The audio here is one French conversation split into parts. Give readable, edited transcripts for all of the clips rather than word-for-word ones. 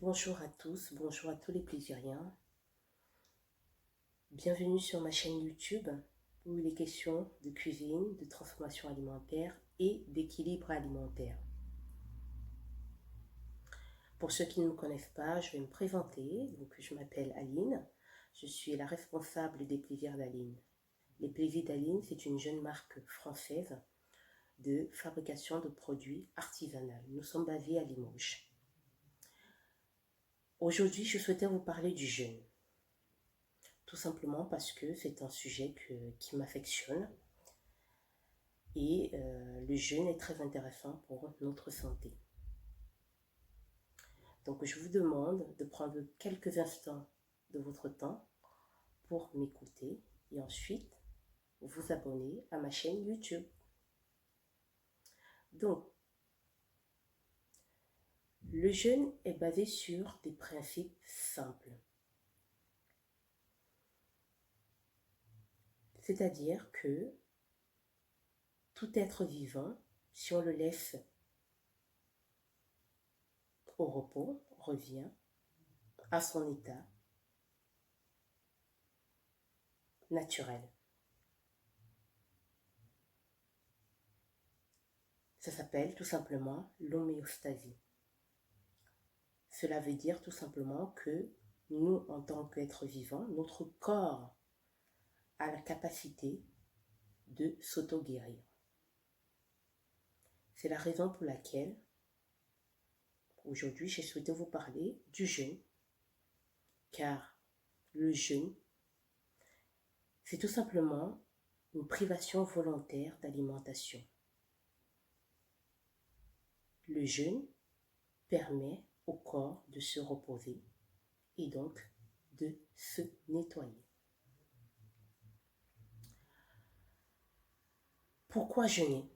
Bonjour à tous, bonjour à tous les plaisiriens. Bienvenue sur ma chaîne YouTube où il est question de cuisine, de transformation alimentaire et d'équilibre alimentaire. Pour ceux qui ne me connaissent pas, je vais me présenter. Donc, je m'appelle Aline, je suis la responsable des plaisirs d'Aline. Les plaisirs d'Aline, c'est une jeune marque française de fabrication de produits artisanaux. Nous sommes basés à Limoges. Aujourd'hui, je souhaitais vous parler du jeûne. Tout simplement parce que c'est un sujet qui m'affectionne et le jeûne est très intéressant pour notre santé. Donc je vous demande de prendre quelques instants de votre temps pour m'écouter et ensuite vous abonner à ma chaîne YouTube. Donc, le jeûne est basé sur des principes simples. C'est-à-dire que tout être vivant, si on le laisse au repos, revient à son état naturel. Ça s'appelle tout simplement l'homéostasie. Cela veut dire tout simplement que nous, en tant qu'êtres vivants, notre corps a la capacité de s'auto-guérir. C'est la raison pour laquelle aujourd'hui j'ai souhaité vous parler du jeûne, car le jeûne, c'est tout simplement une privation volontaire d'alimentation. Le jeûne permet au corps de se reposer et donc de se nettoyer. Pourquoi jeûner?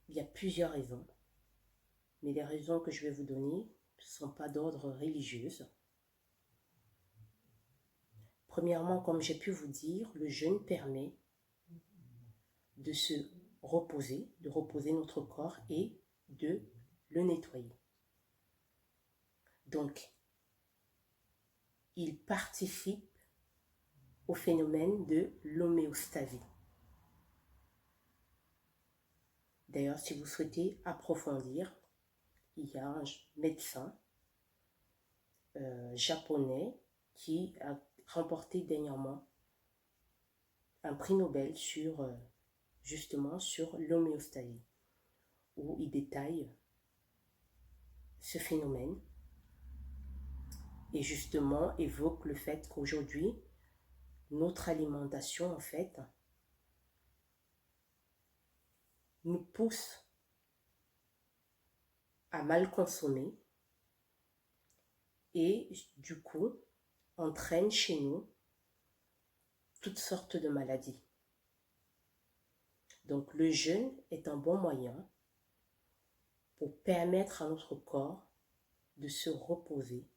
Il y a plusieurs raisons, mais les raisons que je vais vous donner ne sont pas d'ordre religieux. Premièrement, comme j'ai pu vous dire, le jeûne permet de se reposer, de reposer notre corps et de le nettoyer. Donc, il participe au phénomène de l'homéostasie. D'ailleurs, si vous souhaitez approfondir, il y a un médecin japonais qui a remporté dernièrement un prix Nobel justement sur l'homéostasie, où il détaille ce phénomène et justement évoque le fait qu'aujourd'hui, notre alimentation, en fait, nous pousse à mal consommer et du coup entraîne chez nous toutes sortes de maladies. Donc le jeûne est un bon moyen pour permettre à notre corps de se reposer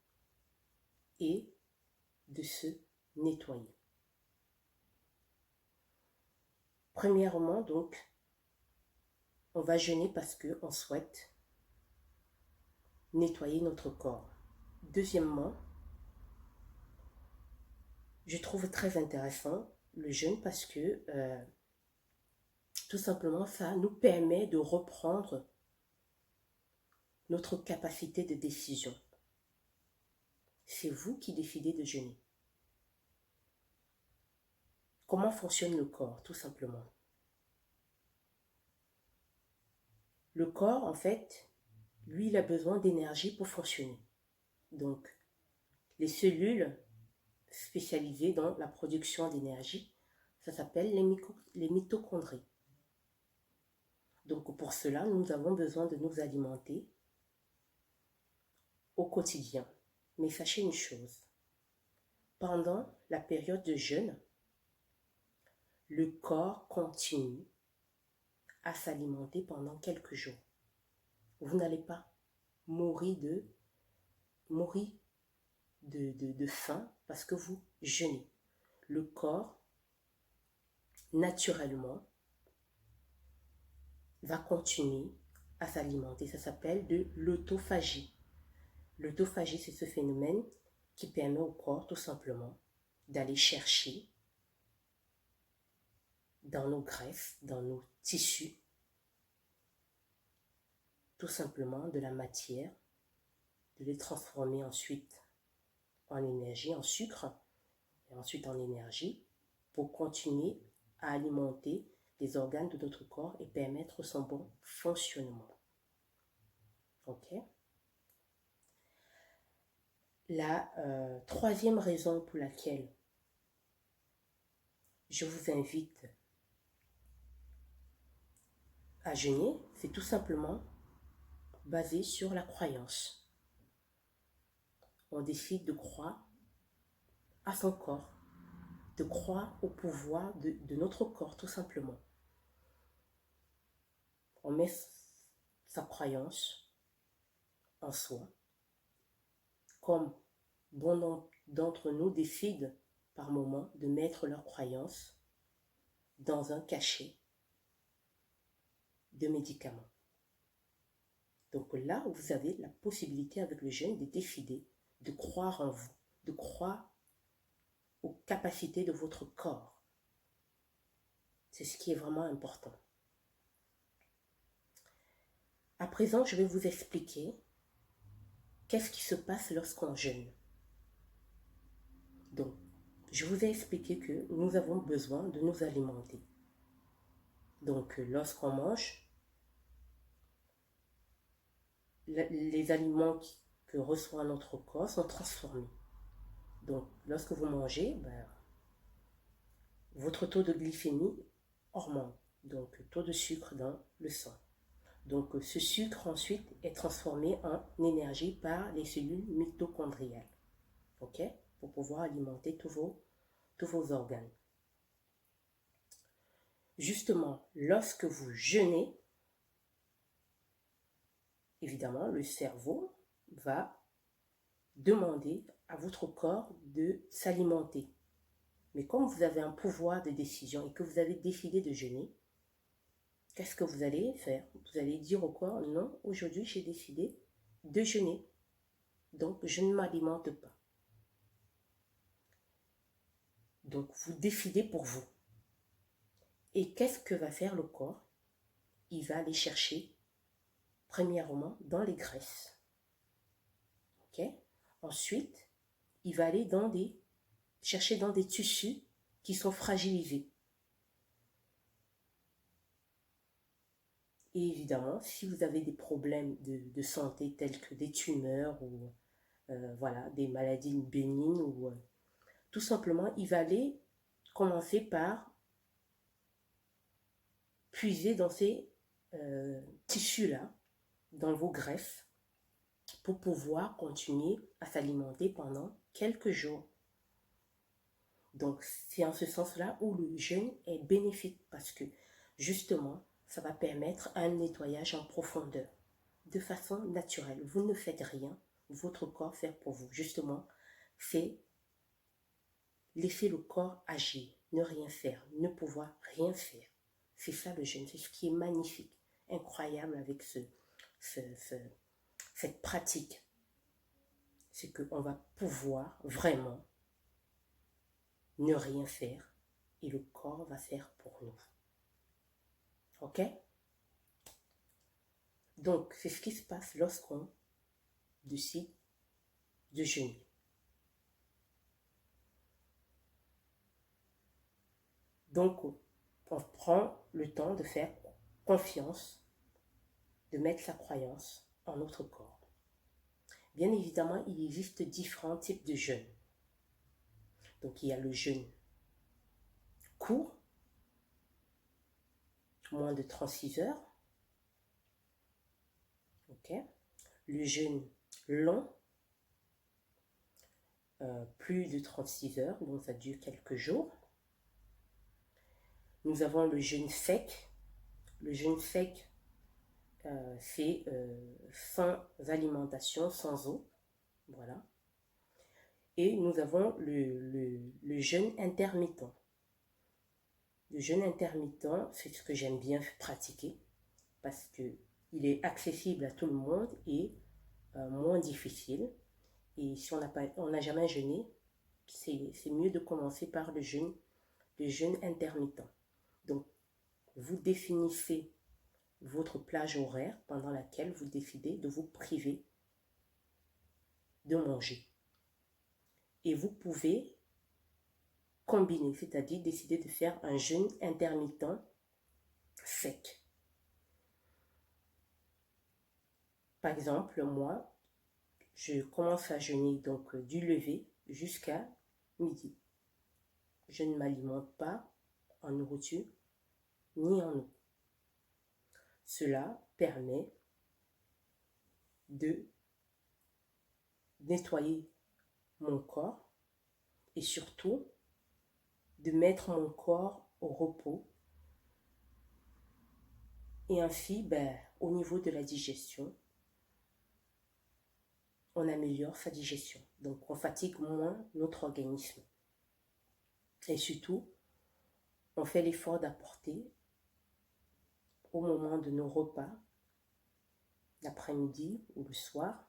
et de se nettoyer. Premièrement, donc, on va jeûner parce qu'on souhaite nettoyer notre corps. Deuxièmement, je trouve très intéressant le jeûne parce que tout simplement ça nous permet de reprendre notre capacité de décision. C'est vous qui décidez de jeûner. Comment fonctionne le corps, tout simplement? Le corps, en fait, lui, il a besoin d'énergie pour fonctionner. Donc, les cellules spécialisées dans la production d'énergie, ça s'appelle les mitochondries. Donc, pour cela, nous avons besoin de nous alimenter au quotidien. Mais sachez une chose, pendant la période de jeûne, le corps continue à s'alimenter pendant quelques jours. Vous n'allez pas mourir de faim parce que vous jeûnez. Le corps, naturellement, va continuer à s'alimenter. Ça s'appelle de l'autophagie. L'autophagie, c'est ce phénomène qui permet au corps tout simplement d'aller chercher dans nos graisses, dans nos tissus, tout simplement de la matière, de les transformer ensuite en énergie, en sucre, et ensuite en énergie, pour continuer à alimenter les organes de notre corps et permettre son bon fonctionnement. Ok? La troisième raison pour laquelle je vous invite à jeûner, c'est tout simplement basé sur la croyance. On décide de croire à son corps, de croire au pouvoir de notre corps, tout simplement. On met sa croyance en soi, comme bon nombre d'entre nous décident par moment de mettre leur croyance dans un cachet de médicaments. Donc là, vous avez la possibilité avec le jeûne de décider de croire en vous, de croire aux capacités de votre corps. C'est ce qui est vraiment important. À présent, je vais vous expliquer qu'est-ce qui se passe lorsqu'on jeûne. Donc, je vous ai expliqué que nous avons besoin de nous alimenter. Donc, lorsqu'on mange, les aliments que reçoit notre corps sont transformés. Donc, lorsque vous mangez, votre taux de glycémie augmente. Donc, taux de sucre dans le sang. Donc, ce sucre ensuite est transformé en énergie par les cellules mitochondriales. OK? Pour pouvoir alimenter tous vos organes. Justement, lorsque vous jeûnez, évidemment, le cerveau va demander à votre corps de s'alimenter. Mais comme vous avez un pouvoir de décision et que vous avez décidé de jeûner, qu'est-ce que vous allez faire? Vous allez dire au corps, non, aujourd'hui j'ai décidé de jeûner. Donc, je ne m'alimente pas. Donc, vous décidez pour vous. Et qu'est-ce que va faire le corps? Il va aller chercher, premièrement, dans les graisses. Ok? Ensuite, il va aller chercher dans des tissus qui sont fragilisés. Et évidemment, si vous avez des problèmes de santé tels que des tumeurs ou voilà, des maladies bénignes ou tout simplement, il va aller commencer par puiser dans ces tissus-là, dans vos greffes, pour pouvoir continuer à s'alimenter pendant quelques jours. Donc, c'est en ce sens-là où le jeûne est bénéfique parce que, justement, ça va permettre un nettoyage en profondeur, de façon naturelle. Vous ne faites rien, votre corps fait pour vous. Justement, c'est laisser le corps agir, ne rien faire, ne pouvoir rien faire. C'est ça le jeûne, c'est ce qui est magnifique, incroyable avec cette pratique. C'est qu'on va pouvoir vraiment ne rien faire et le corps va faire pour nous. Ok? Donc, c'est ce qui se passe lorsqu'on décide de jeûner. Donc, on prend le temps de faire confiance, de mettre sa croyance en notre corps. Bien évidemment, il existe différents types de jeûne. Donc, il y a le jeûne court, moins de 36 heures. Ok. Le jeûne long, plus de 36 heures, donc ça dure quelques jours. Nous avons le jeûne sec. Le jeûne sec, c'est sans alimentation, sans eau. Voilà. Et nous avons le jeûne intermittent. Le jeûne intermittent, c'est ce que j'aime bien pratiquer parce que il est accessible à tout le monde et moins difficile. Et si on n'a jamais jeûné, c'est mieux de commencer par le jeûne intermittent. Donc, vous définissez votre plage horaire pendant laquelle vous décidez de vous priver de manger. Et vous pouvez combiner, c'est-à-dire décider de faire un jeûne intermittent sec. Par exemple, moi, je commence à jeûner donc du lever jusqu'à midi. Je ne m'alimente pas en nourriture ni en eau. Cela permet de nettoyer mon corps et surtout de mettre mon corps au repos et ainsi, au niveau de la digestion, on améliore sa digestion. Donc, on fatigue moins notre organisme. Et surtout, on fait l'effort d'apporter au moment de nos repas, l'après-midi ou le soir,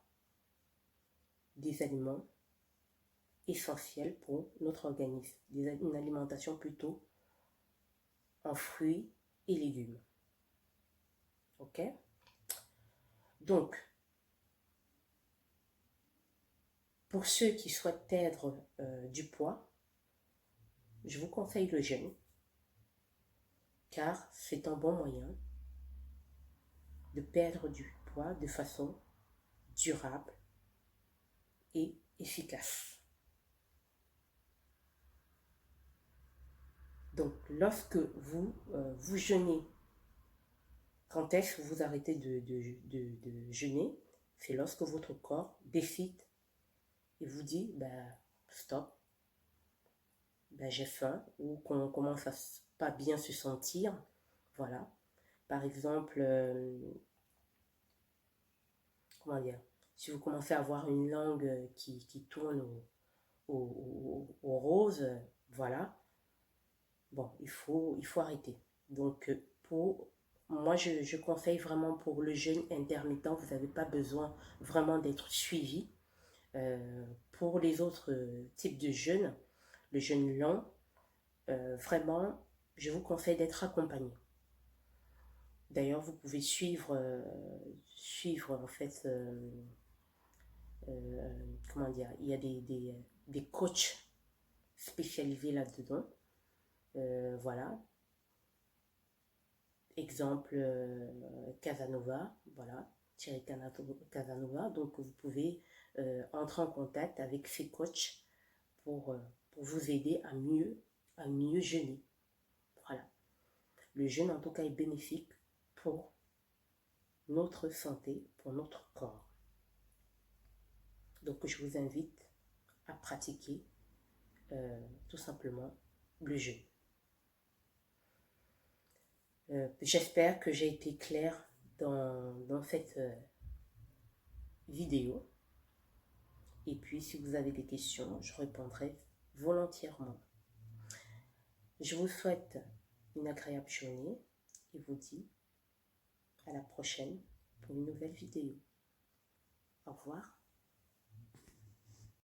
des aliments essentiels pour notre organisme. Une alimentation plutôt en fruits et légumes. Ok? Donc, pour ceux qui souhaitent perdre du poids, je vous conseille le jeûne, car c'est un bon moyen de perdre du poids de façon durable et efficace. Donc, lorsque vous jeûnez, quand est-ce que vous arrêtez de jeûner? C'est lorsque votre corps décide et vous dit, stop, j'ai faim, ou qu'on commence à pas bien se sentir. Voilà. Par exemple, comment dire, si vous commencez à avoir une langue qui tourne au rose, voilà, bon, il faut arrêter. Donc, moi, je conseille vraiment pour le jeûne intermittent, vous n'avez pas besoin vraiment d'être suivi. Pour les autres types de jeûne, le jeûne long, vraiment, je vous conseille d'être accompagné. D'ailleurs, vous pouvez suivre en fait, comment dire, il y a des coachs spécialisés là-dedans. Voilà. Exemple, Casanova, voilà, Thierry Casanova. Donc, vous pouvez entrer en contact avec ces coachs pour vous aider à mieux jeûner. Voilà. Le jeûne, en tout cas, est bénéfique pour notre santé, pour notre corps. Donc, je vous invite à pratiquer tout simplement le jeûne. J'espère que j'ai été claire dans cette vidéo. Et puis, si vous avez des questions, je répondrai volontiers. Je vous souhaite une agréable journée et vous dis à la prochaine pour une nouvelle vidéo. Au revoir.